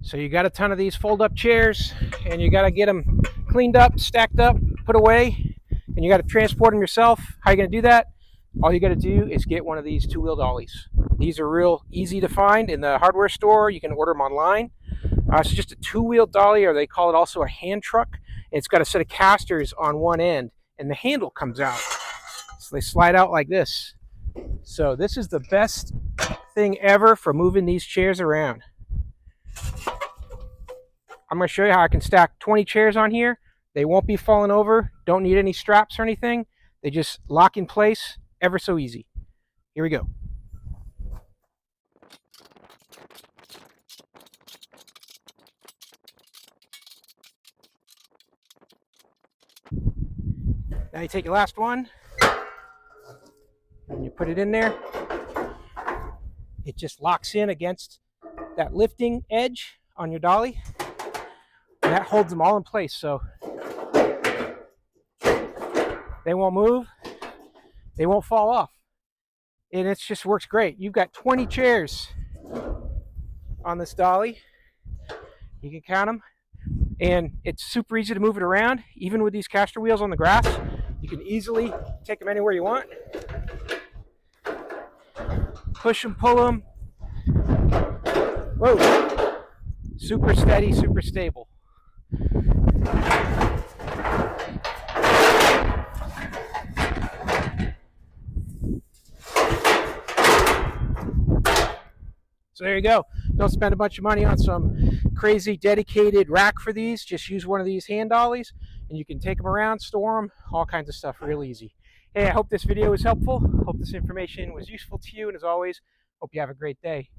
So you got a ton of these fold-up chairs, and you got to get them cleaned up, stacked up, put away, and you got to transport them yourself. How are you going to do that? All you got to do is get one of these two-wheel dollies. These are real easy to find in the hardware store. You can order them online. It's just a two-wheel dolly, or they call it also a hand truck. It's got a set of casters on one end, and the handle comes out. So they slide out like this. So this is the best thing ever for moving these chairs around. I'm going to show you how I can stack 20 chairs on here. They won't be falling over. Don't need any straps or anything. They just lock in place ever so easy. Here we go. Now you take your last one and you put it in there. It just locks in against that lifting edge on your dolly, and that holds them all in place, so they won't move, they won't fall off, and it just works great. You've got 20 chairs on this dolly. You can count them, and it's super easy to move it around. Even with these caster wheels on the grass, you can easily take them anywhere you want. Push them, pull them. Whoa! Super steady, super stable. So there you go. Don't spend a bunch of money on some crazy dedicated rack for these. Just use one of these hand dollies, and you can take them around, store them, all kinds of stuff real easy. Hey, I hope this video was helpful. Hope this information was useful to you, and as always, hope you have a great day.